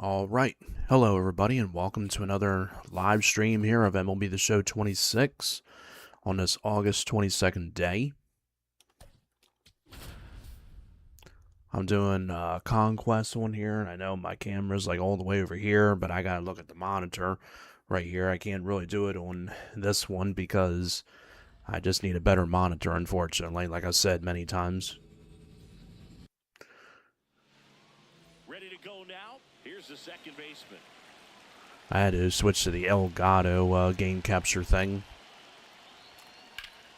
All right. Hello, everybody, and welcome to another live stream here of MLB The Show 26 on this August 22nd day. I'm doing Conquest one here, and I know my camera's like all the way over here, but I gotta look at the monitor right here. I can't really do it on this one because I just need a better monitor, unfortunately, like I said many times. Ready to go now. Here's the second baseman. I had to switch to the Elgato game capture thing.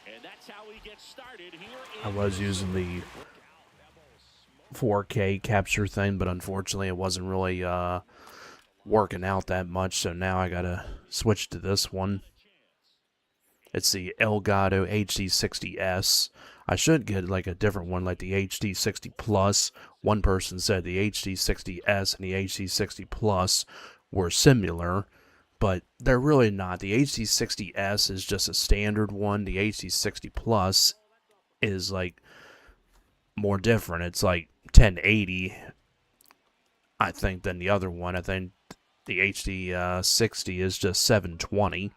And that's how we get started here. I was using the 4K capture thing, but unfortunately it wasn't really working out that much, so now I gotta switch to this one. It's the Elgato HD60S. I should get like a different one, like the HD60 Plus. One person said the HD60S and the HD60 Plus were similar, but they're really not. The HD60S is just a standard one. The HD60 Plus is like more different. It's like 1080, I think, than the other one. I think the HD60 is just 720.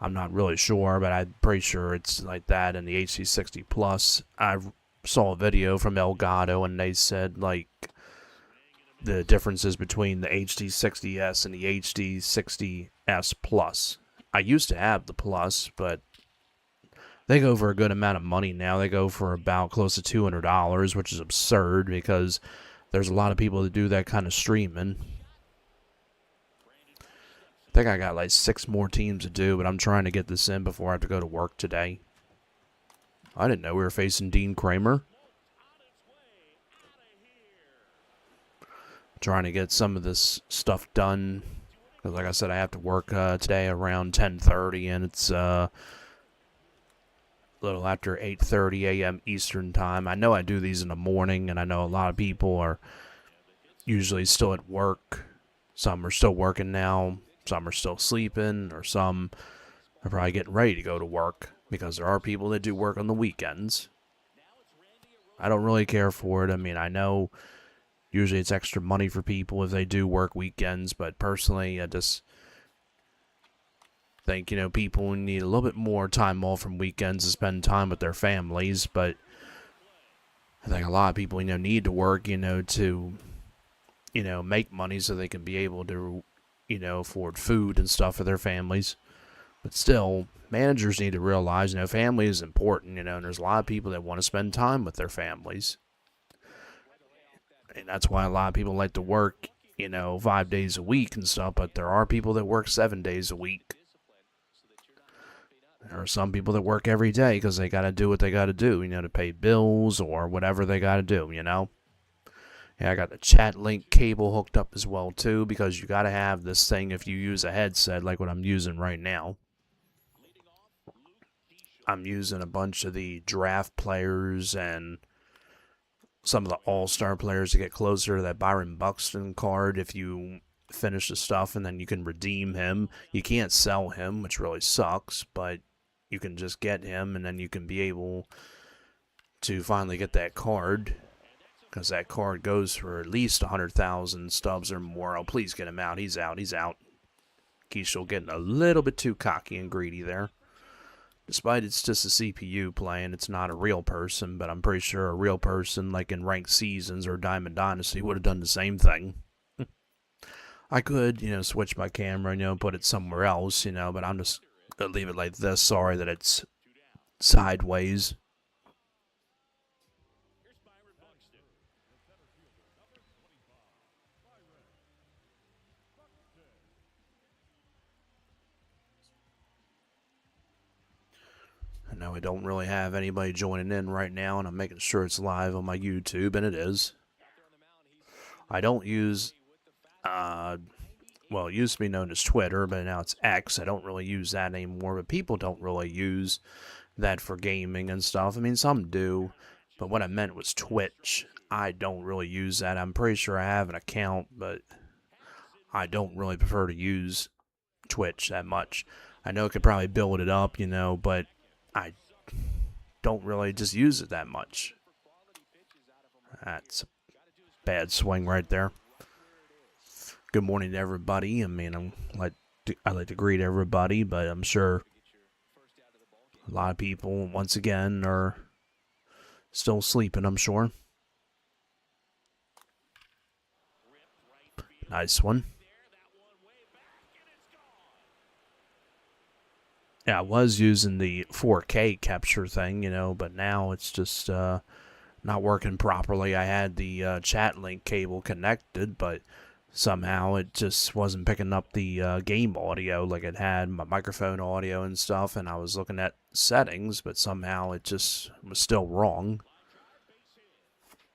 I'm not really sure, but I'm pretty sure it's like that. In the HD60 Plus, I saw a video from Elgato, and they said like the differences between the HD60S and the HD60S Plus. I used to have the Plus, but they go for a good amount of money now. They go for about close to $200, which is absurd because there's a lot of people that do that kind of streaming. I think I got like 6 more teams to do, but I'm trying to get this in before I have to go to work today. I didn't know we were facing Dean Kramer. Trying to get some of this stuff done, because like I said, I have to work today around 10:30, and it's a little after 8:30 a.m. Eastern time. I know I do these in the morning, and I know a lot of people are usually still at work. Some are still working now. Some are still sleeping, or some are probably getting ready to go to work, because there are people that do work on the weekends. I don't really care for it. I mean, I know usually it's extra money for people if they do work weekends, but personally, I just think, people need a little bit more time off from weekends to spend time with their families, but I think a lot of people, need to work, to, make money so they can be able to afford food and stuff for their families. But still, managers need to realize, family is important, and there's a lot of people that want to spend time with their families. And that's why a lot of people like to work, 5 days a week and stuff, but there are people that work 7 days a week. There are some people that work every day because they got to do what they got to do, to pay bills or whatever they got to do, Yeah, I got the chat link cable hooked up as well, too, because you got to have this thing if you use a headset like what I'm using right now. I'm using a bunch of the draft players and some of the all-star players to get closer to that Byron Buxton card. If you finish the stuff and then you can redeem him. You can't sell him, which really sucks, but you can just get him, and then you can be able to finally get that card, because that card goes for at least 100,000 stubs or more. Oh, please get him out. He's out. He's out. Keishel getting a little bit too cocky and greedy there. Despite it's just a CPU playing, it's not a real person, but I'm pretty sure a real person, like in Ranked Seasons or Diamond Dynasty, would have done the same thing. I could, switch my camera, put it somewhere else, but I'm just going to leave it like this. Sorry that it's sideways. I know I don't really have anybody joining in right now, and I'm making sure it's live on my YouTube, and it is. I don't use, well, it used to be known as Twitter, but now it's X. I don't really use that anymore, but people don't really use that for gaming and stuff. I mean, some do, but what I meant was Twitch. I don't really use that. I'm pretty sure I have an account, but I don't really prefer to use Twitch that much. I know it could probably build it up, but I don't really just use it that much. That's a bad swing right there. good morning to everybody. I mean, I like to greet everybody, but I'm sure a lot of people, once again, are still sleeping, I'm sure. Nice one. Yeah, I was using the 4K capture thing, but now it's just not working properly. I had the chat link cable connected, but somehow it just wasn't picking up the game audio like it had my microphone audio and stuff, and I was looking at settings, but somehow it just was still wrong.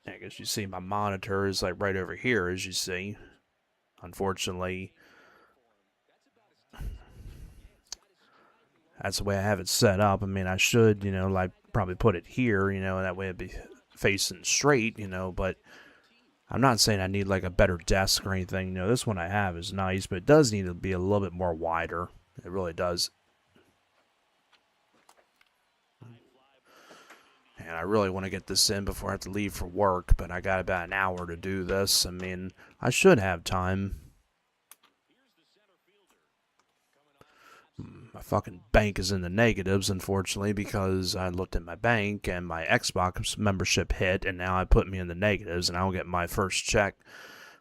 I guess you see my monitor is like right over here, as you see. Unfortunately, that's the way I have it set up. I mean, I should, like probably put it here, and that way it'd be facing straight, but I'm not saying I need like a better desk or anything. This one I have is nice, but it does need to be a little bit more wider. It really does. And I really want to get this in before I have to leave for work, but I got about an hour to do this. I mean, I should have time. My fucking bank is in the negatives, unfortunately, because I looked at my bank and my Xbox membership hit, and now it put me in the negatives, and I don't get my first check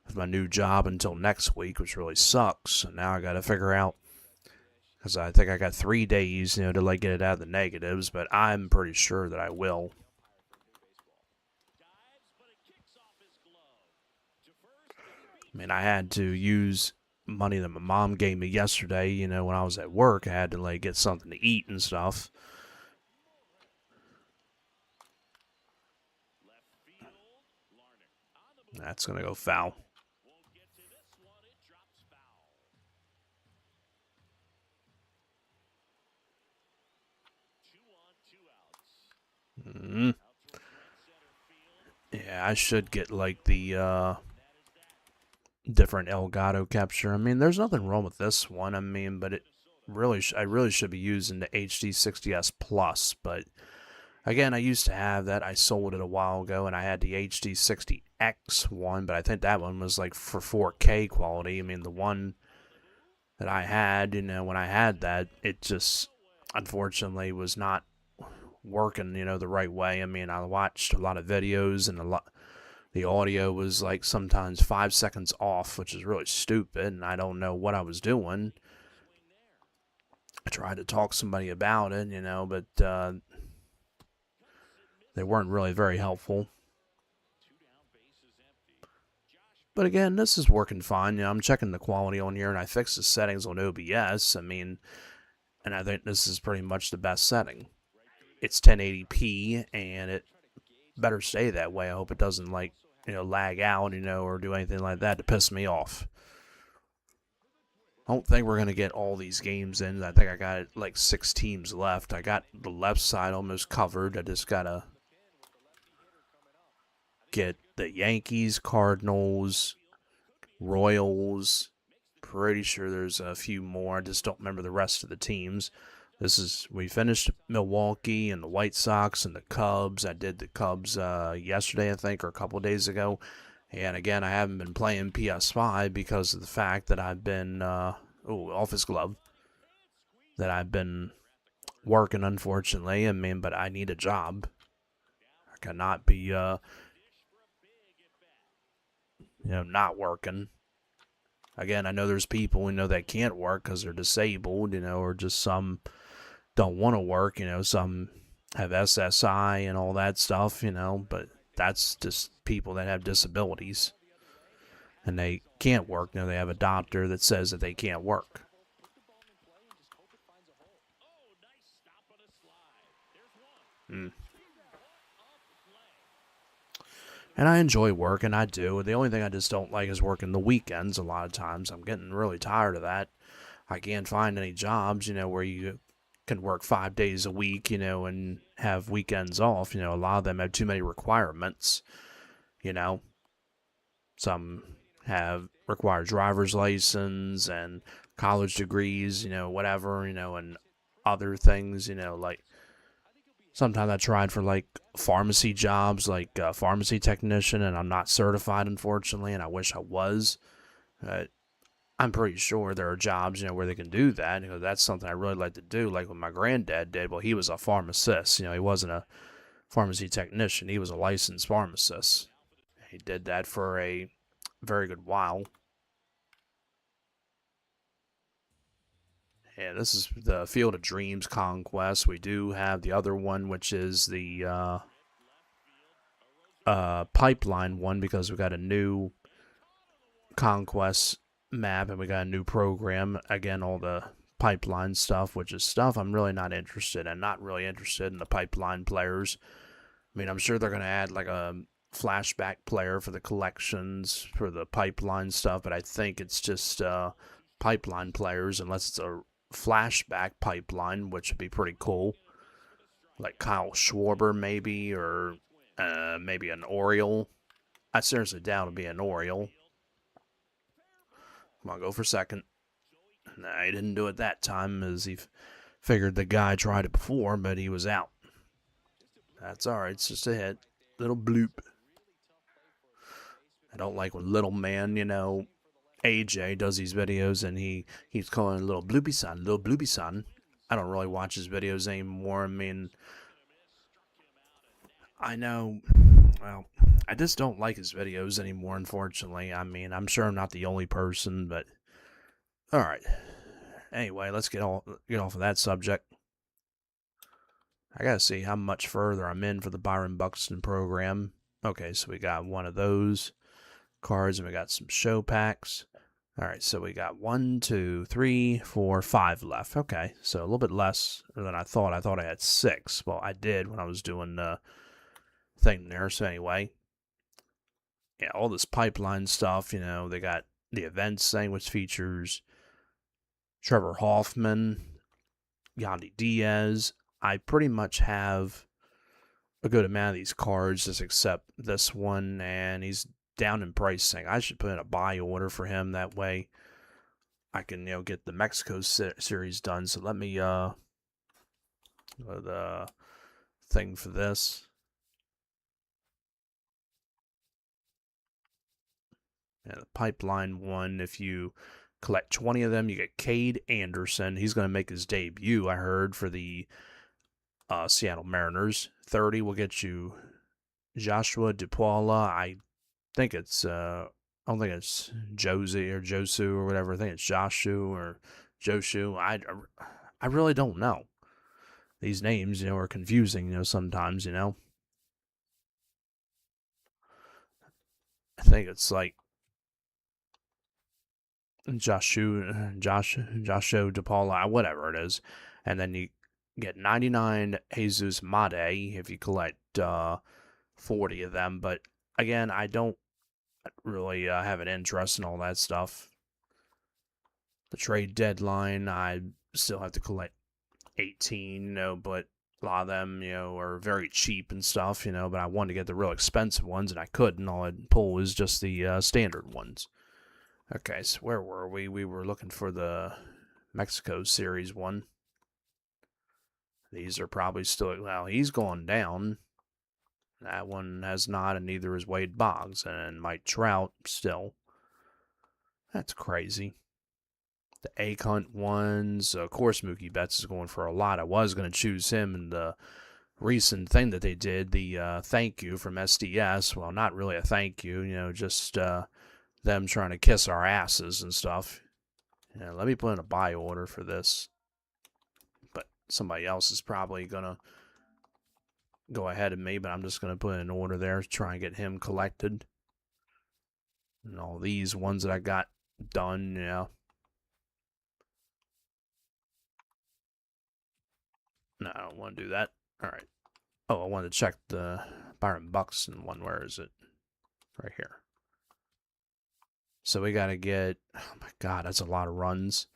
with my new job until next week, which really sucks. So now I got to figure out, because I think I got 3 days, to like get it out of the negatives, but I'm pretty sure that I will. I mean, I had to use money that my mom gave me yesterday, when I was at work. I had to like get something to eat and stuff. That's gonna go foul. Yeah, I should get like the different Elgato capture. I mean, there's nothing wrong with this one. I mean, but I really should be using the HD60S Plus. But again, I used to have that. I sold it a while ago, and I had the HD60X one, but I think that one was like for 4K quality. I mean, the one that I had, when I had that, it just unfortunately was not working, the right way. I mean, I watched a lot of videos, and the audio was like sometimes 5 seconds off, which is really stupid, and I don't know what I was doing. I tried to talk to somebody about it, but they weren't really very helpful. But again, this is working fine. I'm checking the quality on here, and I fixed the settings on OBS. I mean, and I think this is pretty much the best setting. It's 1080p, and it better stay that way. I hope it doesn't like lag out, or do anything like that to piss me off. I don't think we're going to get all these games in. I think I got like 6 teams left. I got the left side almost covered. I just got to get the Yankees, Cardinals, Royals. Pretty sure there's a few more. I just don't remember the rest of the teams. We finished Milwaukee and the White Sox and the Cubs. I did the Cubs yesterday, I think, or a couple of days ago. And again, I haven't been playing PS5 because of the fact that I've been, Office Glove, that I've been working, unfortunately. I mean, but I need a job. I cannot be, not working. Again, I know there's people, that can't work because they're disabled, or just some don't want to work, some have SSI and all that stuff, but that's just people that have disabilities and they can't work. They have a doctor that says that they can't work. And I enjoy working, I do. The only thing I just don't like is working the weekends a lot of times. I'm getting really tired of that. I can't find any jobs, where you can work 5 days a week, and have weekends off. A lot of them have too many requirements, Some have required driver's license and college degrees, whatever, and other things, like sometimes I tried for like pharmacy jobs, like pharmacy technician, and I'm not certified, unfortunately, and I wish I was. I'm pretty sure there are jobs, where they can do that. That's something I really like to do, like what my granddad did. Well, he was a pharmacist. He wasn't a pharmacy technician. He was a licensed pharmacist. He did that for a very good while. Yeah, this is the Field of Dreams Conquest. We do have the other one, which is the pipeline one, because we got a new conquest map and we got a new program. Again, all the pipeline stuff, which is stuff I'm really not interested in. Not really interested in the pipeline players. I mean, I'm sure they're going to add like a flashback player for the collections, for the pipeline stuff, but I think it's just pipeline players, unless it's a flashback pipeline, which would be pretty cool. Like Kyle Schwarber, maybe, or maybe an Oriole. I seriously doubt it'll be an Oriole. Come on, go for second. Nah, he didn't do it that time, as he figured the guy tried it before, but he was out. That's alright, it's just a hit. Little bloop. I don't like when little man, AJ does these videos and he's calling little bloopy son. I don't really watch his videos anymore. I mean, I know, well, I just don't like his videos anymore, unfortunately. I mean, I'm sure I'm not the only person, but alright. Anyway, let's get off of that subject. I gotta see how much further I'm in for the Byron Buxton program. Okay, so we got one of those cards and we got some show packs. Alright, so we got 1, 2, 3, 4, 5 left. Okay, so a little bit less than I thought. I thought I had 6. Well, I did when I was doing the thing there. So anyway, yeah, all this pipeline stuff, they got the events thing, which features Trevor Hoffman, Yandy Diaz. I pretty much have a good amount of these cards, just except this one, and he's down in pricing. I should put in a buy order for him. That way I can, get the Mexico series done. So let me, the thing for this. And the pipeline one, if you collect 20 of them, you get Cade Anderson. He's going to make his debut, I heard, for the Seattle Mariners. 30 will get you Joshua DePaula. I think it's I don't think it's Josie or Josu or whatever. I think it's Joshu or Joshu. I really don't know. These names, are confusing, sometimes, I think it's like Joshu DePaula, whatever it is. And then you get 99 Jesus Made if you collect 40 of them. But again, I don't really have an interest in all that stuff. The trade deadline, I still have to collect 18, but a lot of them, are very cheap and stuff, but I wanted to get the real expensive ones, and I couldn't. All I'd pull was just the standard ones. Okay, so where were we? We were looking for the Mexico Series one. These are probably still, well, he's gone down. That one has not, and neither is Wade Boggs, and Mike Trout still. That's crazy. The A-Cunt ones, of course Mookie Betts is going for a lot. I was going to choose him in the recent thing that they did, the thank you from SDS. Well, not really a thank you, just them trying to kiss our asses and stuff. Let me put in a buy order for this. But somebody else is probably going to go ahead of me, but I'm just going to put in an order there to try and get him collected. And all these ones that I got done, No, I don't want to do that. All right. Oh, I wanted to check the Byron Buxton one. Where is it? Right here. So we got to get, oh my God, that's a lot of runs.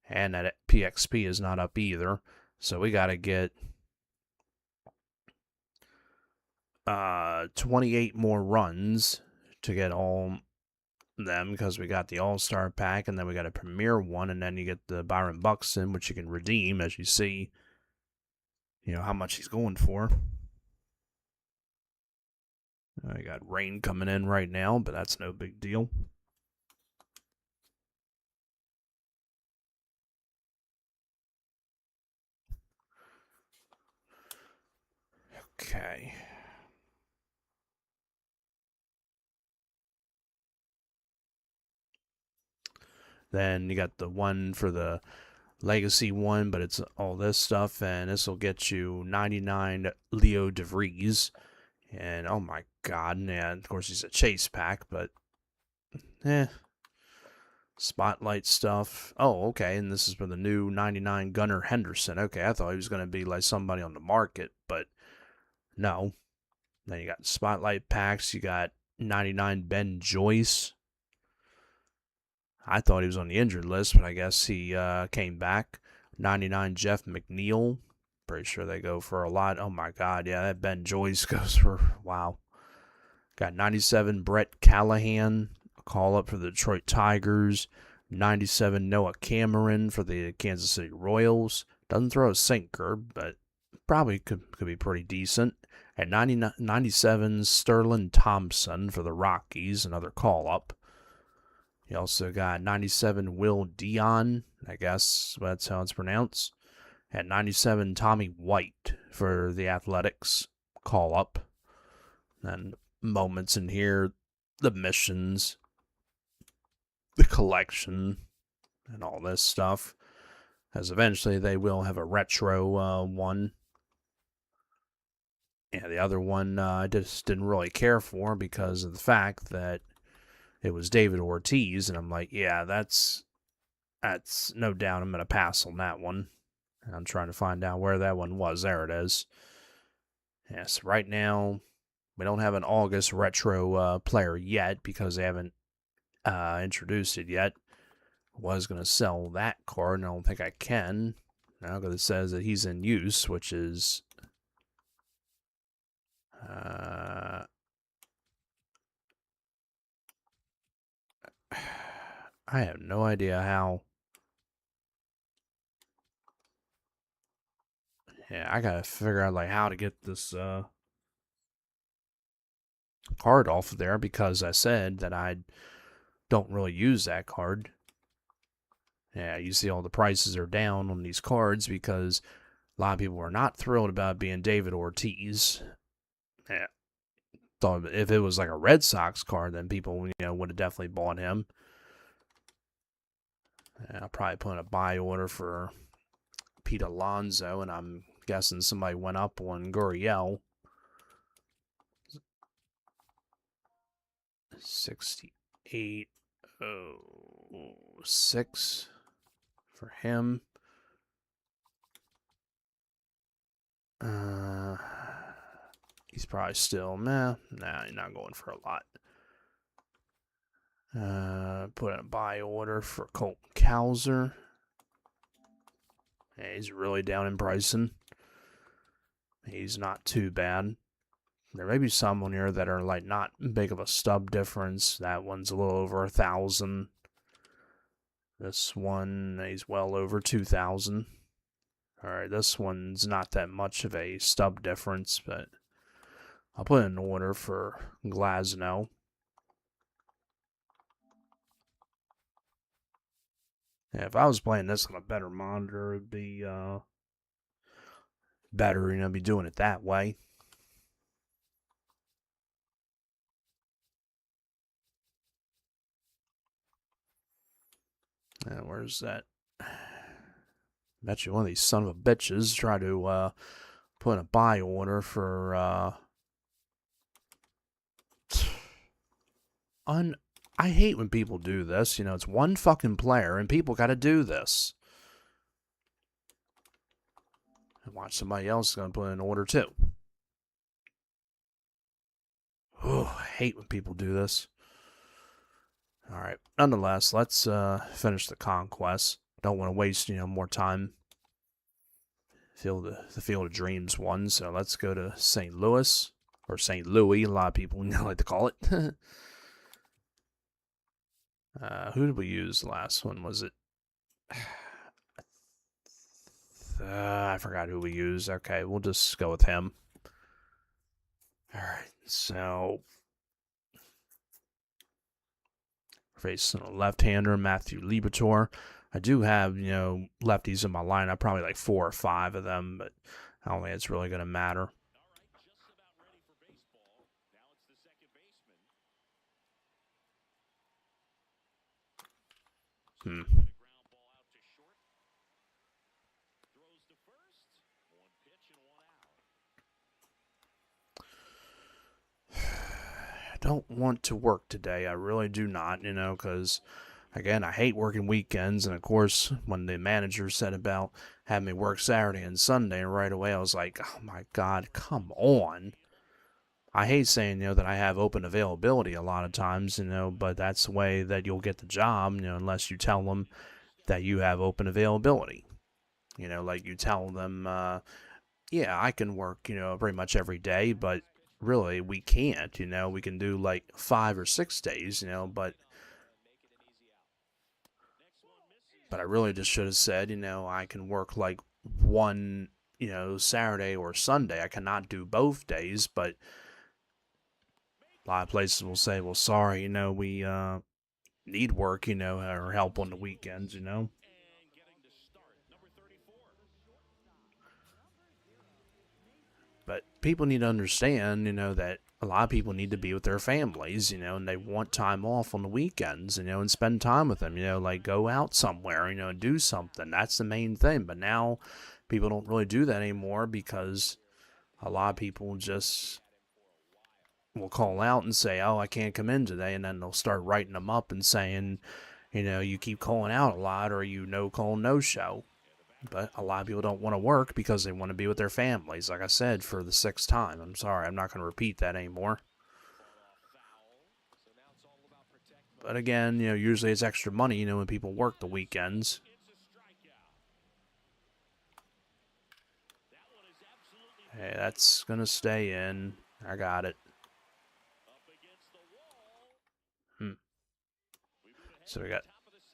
And that PXP is not up either. So we got to get 28 more runs to get all them, because we got the All-Star pack, and then we got a Premier one, and then you get the Byron Buxton, which you can redeem, as you see, how much he's going for. I got rain coming in right now, but that's no big deal. Okay. Then you got the one for the Legacy one, but it's all this stuff, and this will get you 99 Leo DeVries. And oh my god, yeah, of course he's a chase pack, but spotlight stuff. Oh, okay, and this is for the new 99 Gunnar Henderson. Okay, I thought he was going to be like somebody on the market, but no. Then you got spotlight packs, you got 99 Ben Joyce. I thought he was on the injured list, but I guess he came back. 99 Jeff McNeil. Pretty sure they go for a lot. Oh my god, yeah, that Ben Joyce goes for, wow. Got 97 Brett Callahan, a call up for the Detroit Tigers. 97 Noah Cameron for the Kansas City Royals. Doesn't throw a sinker, but probably could be pretty decent. At 97 Sterling Thompson for the Rockies, another call up. You also got 97 Will Dion, I guess that's how it's pronounced. At 97 Tommy White for the Athletics, call up. And moments in here, the missions, the collection, and all this stuff. As eventually they will have a retro one. Yeah, the other one I just didn't really care for because of the fact that it was David Ortiz, and I'm like, yeah, that's no doubt I'm going to pass on that one. I'm trying to find out where that one was. There it is. Yes, right now we don't have an August retro player yet because they haven't introduced it yet. I was going to sell that card, and I don't think I can now because it says that he's in use, which is I have no idea how. Yeah, I gotta figure out like how to get this card off of there because I said that I don't really use that card. Yeah, you see all the prices are down on these cards because a lot of people are not thrilled about being David Ortiz. Yeah, thought if it was like a Red Sox card, then people would have definitely bought him. Yeah, I'll probably put in a buy order for Pete Alonso, and I'm guessing somebody went up on Gurriel. 68.06 for him. He's probably still, nah, he's not going for a lot. Put in a buy order for Colton Cowser. Yeah, he's really down in pricing. He's not too bad. There may be some on here that are like not big of a stub difference. That one's a little over 1,000. This one, he's well over 2,000. Alright, this one's not that much of a stub difference, but I'll put in an order for Glasnow. Yeah, if I was playing this on a better monitor, it'd be better, be doing it that way. Where's that? Bet you one of these son of a bitches try to put in a buy order for I hate when people do this. It's one fucking player and people got to do this. And watch somebody else is going to put in an order too. Oh, I hate when people do this. All right. Nonetheless, let's finish the conquest. Don't want to waste, more time. The Field of Dreams one. So let's go to St. Louis or St. Louis. A lot of people like to call it. Who did we use the last one? Was it? I forgot who we used. Okay, we'll just go with him. All right. So facing a left-hander, Matthew Liberatore. I do have, lefties in my lineup, probably like 4 or 5 of them, but I don't think it's really going to matter. Hmm. I don't want to work today. I really do not, because, again, I hate working weekends. And, of course, when the manager said about having me work Saturday and Sunday, right away I was like, oh, my God, come on. I hate saying, that I have open availability a lot of times, but that's the way that you'll get the job, unless you tell them that you have open availability. Like you tell them, yeah, I can work, pretty much every day, but really we can't, we can do like 5 or 6 days, but I really just should have said, I can work like one, Saturday or Sunday. I cannot do both days, but a lot of places will say, well, sorry, we need work, or help on the weekends. But people need to understand, that a lot of people need to be with their families, and they want time off on the weekends, and spend time with them, like go out somewhere, and do something. That's the main thing. But now people don't really do that anymore because a lot of people just will call out and say, oh, I can't come in today. And then they'll start writing them up and saying, you keep calling out a lot or you no call, no show. But a lot of people don't want to work because they want to be with their families. Like I said, for the 6th time. I'm sorry, I'm not going to repeat that anymore. But again, usually it's extra money, when people work the weekends. Hey, that's going to stay in. I got it. So we got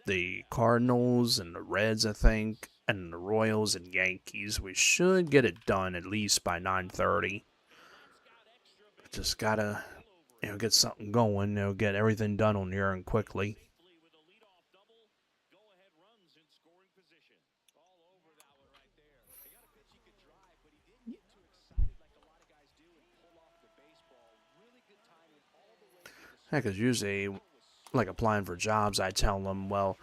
the Cardinals and the Reds, I think, and the Royals and Yankees. We should get it done at least by 9:30. Just gotta, get something going. Get everything done on here and quickly. Yeah, because usually, like applying for jobs, I tell them, well,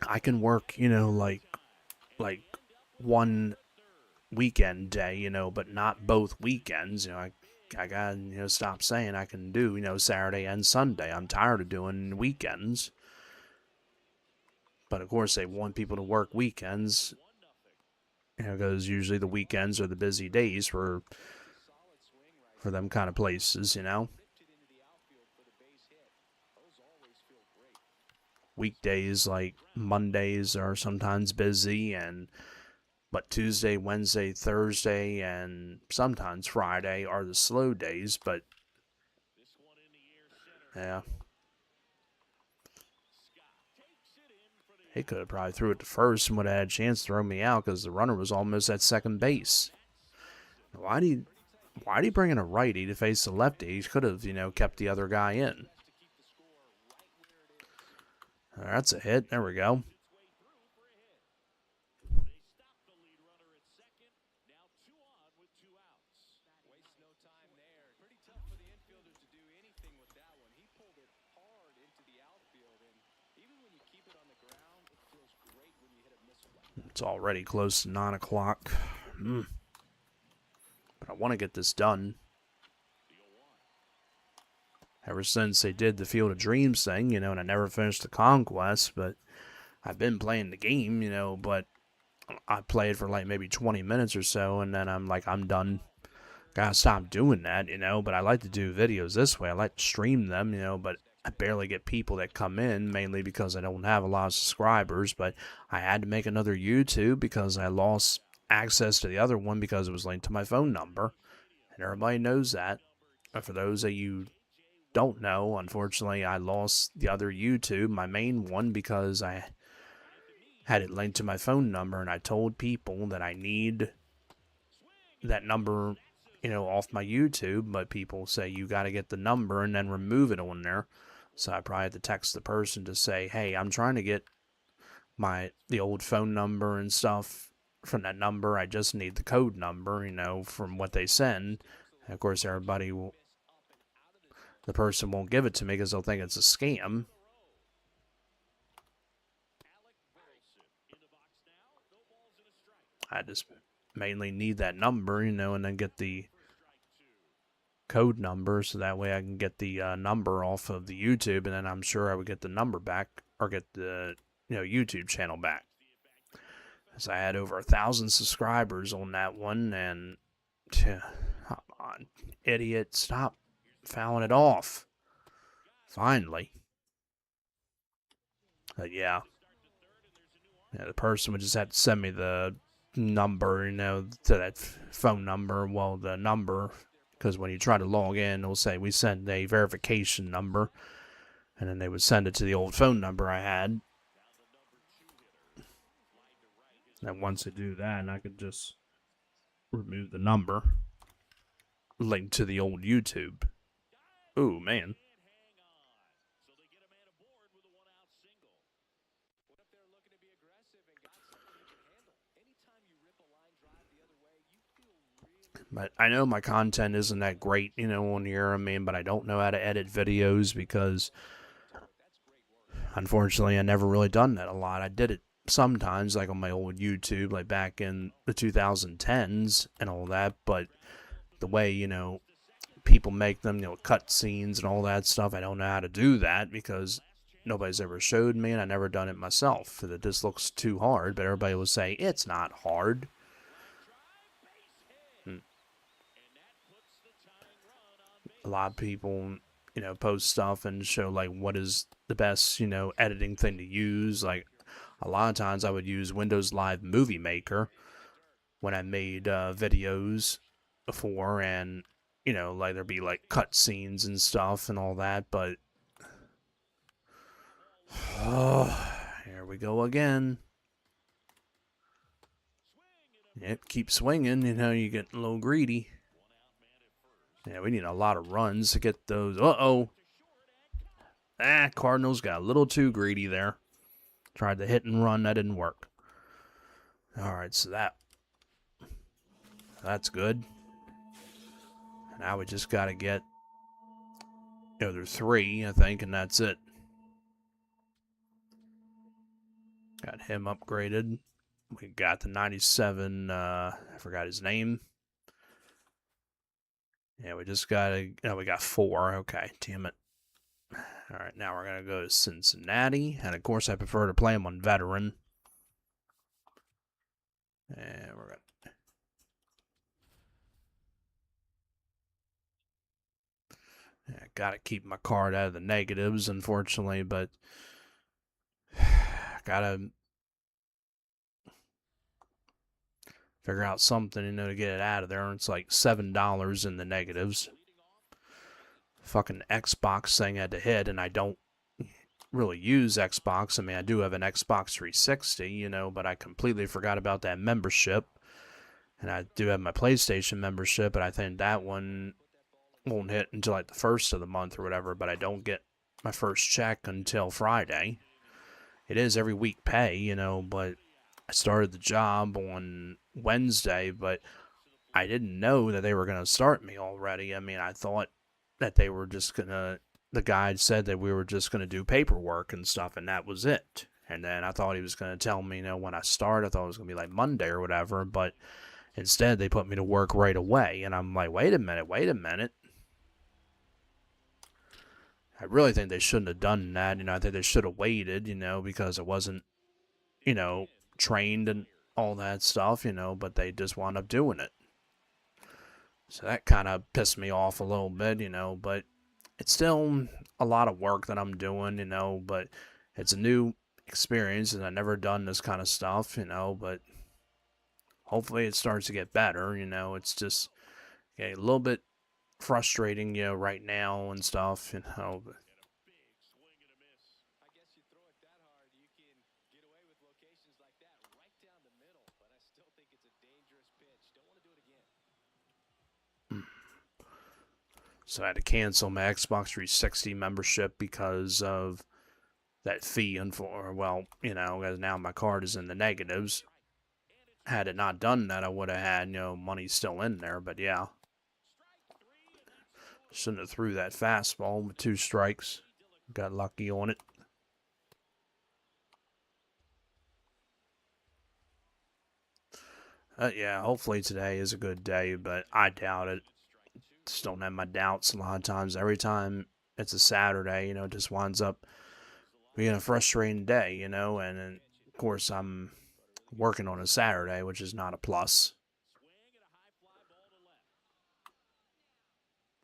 I can work, like one weekend day, but not both weekends. I gotta, stop saying I can do, Saturday and Sunday. I'm tired of doing weekends. But of course, they want people to work weekends, because usually the weekends are the busy days for them kind of places. Weekdays like Mondays are sometimes busy, but Tuesday, Wednesday, Thursday, and sometimes Friday are the slow days. But yeah, he could have probably threw it to first and would have had a chance to throw me out because the runner was almost at second base. Why'd he bring in a righty to face the lefty? He could have, kept the other guy in. That's a hit. There we go. It's already close to 9 o'clock. But I want to get this done. Ever since they did the Field of Dreams thing, and I never finished the Conquest, but I've been playing the game, but I played for like maybe 20 minutes or so, and then I'm like, I'm done. Gotta stop doing that, but I like to do videos this way. I like to stream them, but I barely get people that come in, mainly because I don't have a lot of subscribers, but I had to make another YouTube because I lost access to the other one because it was linked to my phone number, and everybody knows that. But for those of you don't know, unfortunately, I lost the other YouTube, my main one, because I had it linked to my phone number, and I told people that I need that number, off my YouTube, but people say you got to get the number and then remove it on there. So I probably had to text the person to say, hey, I'm trying to get the old phone number and stuff from that number. I just need the code number, from what they send. And of course, the person won't give it to me because they'll think it's a scam. I just mainly need that number, and then get the code number so that way I can get the number off of the YouTube, and then I'm sure I would get the number back or get the YouTube channel back. As I had over 1,000 subscribers on that one, and come on, idiot, stop fouling it off. Finally. But yeah, the person would just have to send me the number, to that phone number. Well, the number, because when you try to log in, it'll say we send a verification number, and then they would send it to the old phone number I had. And once they do that, I could just remove the number, link to the old YouTube. Ooh, man. But I know my content isn't that great, on here. But I don't know how to edit videos because, unfortunately, I never really done that a lot. I did it sometimes, like on my old YouTube, like back in the 2010s and all that. But the way, people make them, cut scenes and all that stuff, I don't know how to do that because nobody's ever showed me, and I never done it myself. That this looks too hard, but everybody will say it's not hard. A lot of people, post stuff and show like what is the best, editing thing to use. Like a lot of times I would use Windows Live Movie Maker when I made videos before, and like there'd be like cut scenes and stuff and all that. But here we go again. It keeps swinging, you get a little greedy. Yeah, we need a lot of runs to get those. Cardinals got a little too greedy there. Tried to hit and run, that didn't work. Alright, so that's good. Now we just gotta get there's 3, I think, and that's it. Got him upgraded. We got the 97, I forgot his name. Yeah, we just gotta, we got 4, okay, damn it. Alright, now we're gonna go to Cincinnati, and of course I prefer to play him on veteran. And we're gonna gotta keep my card out of the negatives, unfortunately, but gotta figure out something, to get it out of there. It's like $7 in the negatives. Fucking Xbox thing had to hit, and I don't really use Xbox. I do have an Xbox 360, but I completely forgot about that membership. And I do have my PlayStation membership, but I think that one won't hit until like the 1st of the month or whatever, but I don't get my first check until Friday. It is every week pay, but I started the job on Wednesday, but I didn't know that they were going to start me already. I thought that they were just going to, the guy said that we were just going to do paperwork and stuff, and that was it. And then I thought he was going to tell me, when I start, I thought it was going to be like Monday or whatever, but instead they put me to work right away. And I'm like, wait a minute. I really think they shouldn't have done that. I think they should have waited, because it wasn't, trained and all that stuff, but they just wound up doing it. So that kind of pissed me off a little bit, but it's still a lot of work that I'm doing, but it's a new experience and I've never done this kind of stuff, but hopefully it starts to get better, it's just a little bit frustrating, right now and stuff, but so I had to cancel my Xbox 360 membership because of that fee. Because now my card is in the negatives. Had it not done that, I would have had, money still in there. But yeah, shouldn't have threw that fastball with 2 strikes. Got lucky on it. Yeah, hopefully today is a good day, but I doubt it. Just don't have my doubts a lot of times. Every time it's a Saturday, it just winds up being a frustrating day, and of course I'm working on a Saturday, which is not a plus.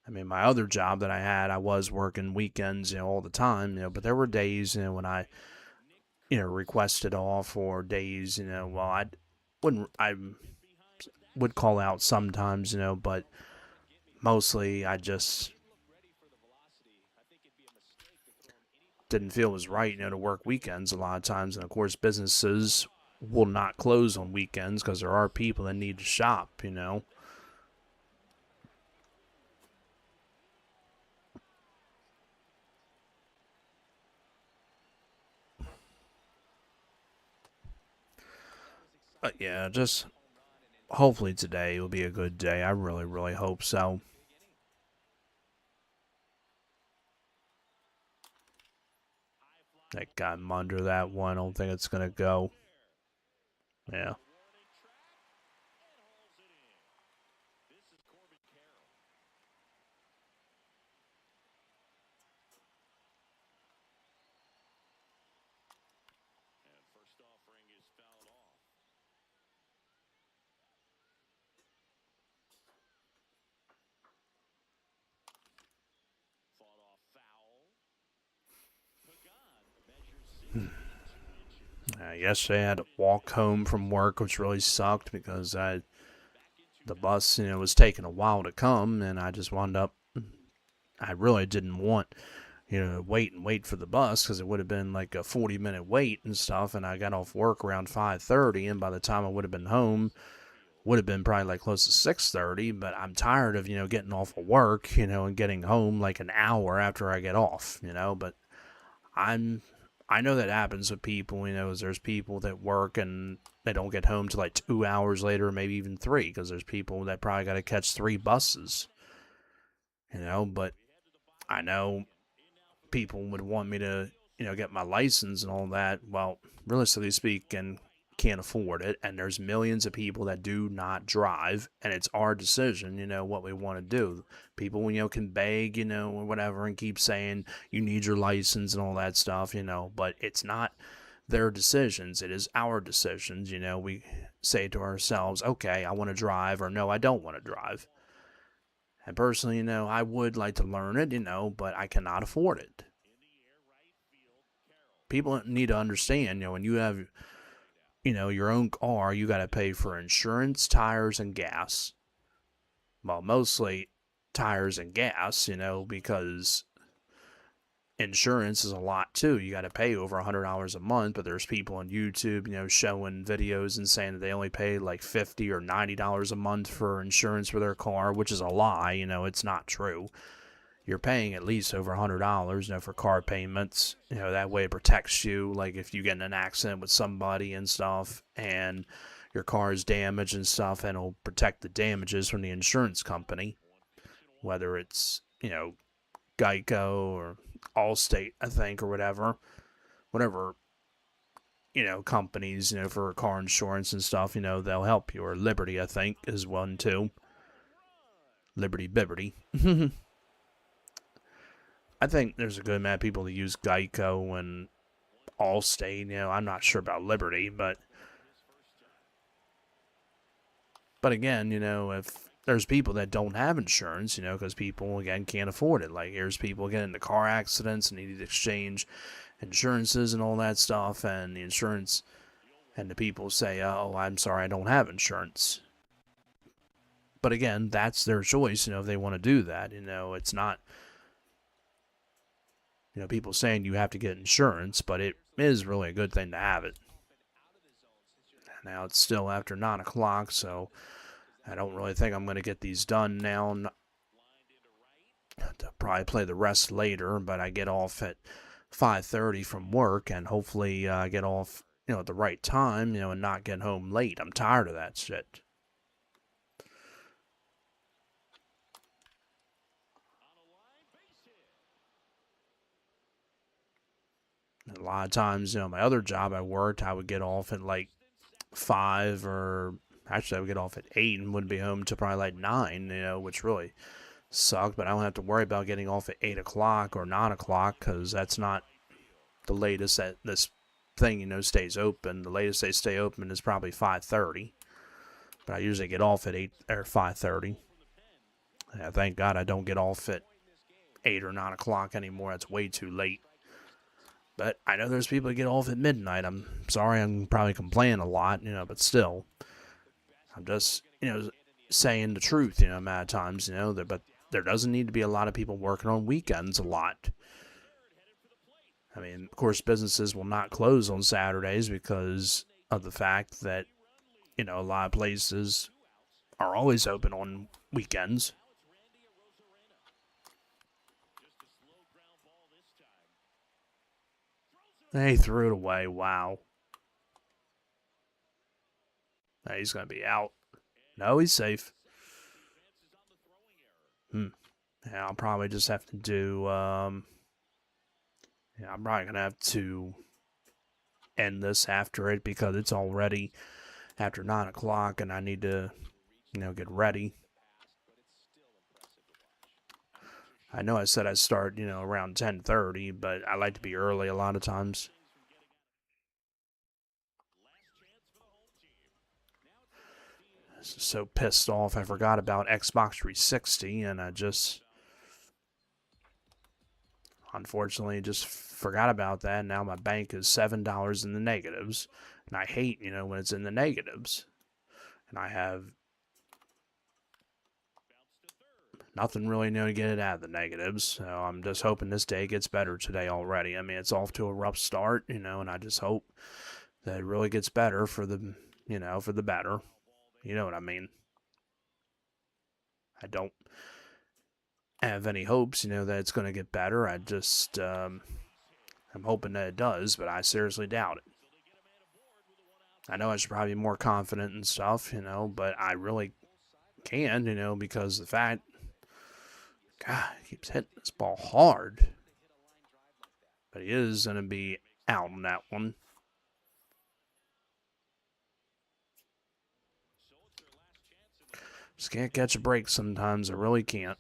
I mean, my other job that I had, I was working weekends, all the time, but there were days, when I, requested off or days, well, I would call out sometimes, but mostly I just didn't feel it was right, to work weekends a lot of times. And of course, businesses will not close on weekends because there are people that need to shop. But yeah, just hopefully today will be a good day. I really, really hope so. That got him under that one. I don't think it's going to go. Yeah. Yesterday I had to walk home from work, which really sucked because the bus, was taking a while to come, and I just wound up. I really didn't want, wait for the bus because it would have been like a 40-minute wait and stuff. And I got off work around 5:30, and by the time I would have been home, would have been probably like close to 6:30. But I'm tired of getting off of work, and getting home like an hour after I get off, But I'm I know that happens with people, there's people that work and they don't get home till like 2 hours later, or maybe even three, because there's people that probably got to catch three buses, But I know people would want me to, get my license and all that. Well, realistically speaking, can't afford it. And there's millions of people that do not drive, and it's our decision, what we want to do. People, can beg, or whatever, and keep saying you need your license and all that stuff, but it's not their decisions. It is our decisions. We say to ourselves, okay, I want to drive, or no, I don't want to drive. And personally, I would like to learn it, but I cannot afford it. People need to understand, when you have, your own car, you got to pay for insurance, tires, and gas. Well, mostly tires and gas, because insurance is a lot too. You got to pay over $100 a month, but there's people on YouTube, showing videos and saying that they only pay like $50 or $90 a month for insurance for their car, which is a lie. It's not true. You're paying at least over $100, for car payments. That way it protects you. Like if you get in an accident with somebody and stuff, and your car is damaged and stuff, and it'll protect the damages from the insurance company, whether it's Geico or Allstate, I think, or whatever companies for car insurance and stuff. They'll help you. Or Liberty, I think, is one too. Liberty Bibberty. I think there's a good amount of people that use Geico and Allstate. I'm not sure about Liberty, but again, if there's people that don't have insurance, because people again can't afford it. Like here's people getting into car accidents and need to exchange insurances and all that stuff, and the insurance and the people say, "Oh, I'm sorry, I don't have insurance." But again, that's their choice. If they want to do that, it's not. People saying you have to get insurance, but it is really a good thing to have it. Now it's still after 9 o'clock, so I don't really think I'm going to get these done now. I'll probably play the rest later, but I get off at 5:30 from work, and hopefully get off, at the right time, and not get home late. I'm tired of that shit. A lot of times, my other job I worked, I would get off at like 5 or Actually, I would get off at 8 and wouldn't be home till probably like 9, which really sucked. But I don't have to worry about getting off at 8 o'clock or 9 o'clock because that's not the latest that this thing, stays open. The latest they stay open is probably 5:30. But I usually get off at 8 or 5:30. Yeah, thank God I don't get off at 8 or 9 o'clock anymore. That's way too late. But I know there's people that get off at midnight. I'm sorry, I'm probably complaining a lot, but still. I'm just, saying the truth, amount of times, but there doesn't need to be a lot of people working on weekends a lot. I mean, of course, businesses will not close on Saturdays because of the fact that, a lot of places are always open on weekends. They threw it away. Wow. Now he's going to be out. No, he's safe. Yeah, I'll probably just have to do, I'm probably going to have to end this after it because it's already after 9 o'clock and I need to, get ready. I know I said I'd start, around 10:30, but I like to be early a lot of times. So pissed off. I forgot about Xbox 360, and I just, unfortunately, just forgot about that. Now my bank is $7 in the negatives, and I hate, when it's in the negatives. And I have nothing really to get it out of the negatives, so I'm just hoping this day gets better today already. I mean, it's off to a rough start, and I just hope that it really gets better for the, for the better. You know what I mean? I don't have any hopes, that it's going to get better. I just, I'm hoping that it does, but I seriously doubt it. I know I should probably be more confident and stuff, but I really can, because the fact, God, he keeps hitting this ball hard. But he is going to be out on that one. Just can't catch a break sometimes. I really can't.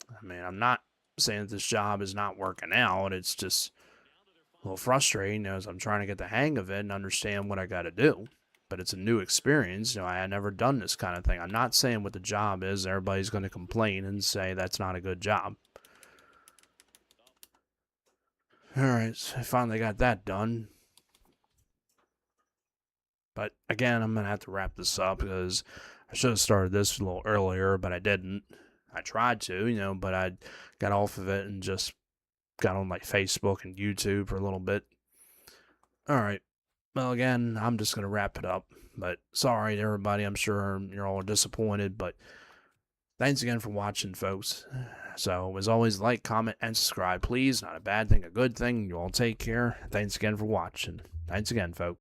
I mean, I'm not saying that this job is not working out. It's just a little frustrating as I'm trying to get the hang of it and understand what I got to do. But it's a new experience. I had never done this kind of thing. I'm not saying what the job is. Everybody's going to complain and say that's not a good job. Alright, so I finally got that done. But again, I'm going to have to wrap this up because I should have started this a little earlier, but I didn't. I tried to, but I got off of it and just got on like Facebook and YouTube for a little bit. Alright. Well, again, I'm just going to wrap it up. But sorry, everybody. I'm sure you're all disappointed. But thanks again for watching, folks. So, as always, like, comment, and subscribe, please. Not a bad thing, a good thing. You all take care. Thanks again for watching. Thanks again, folks.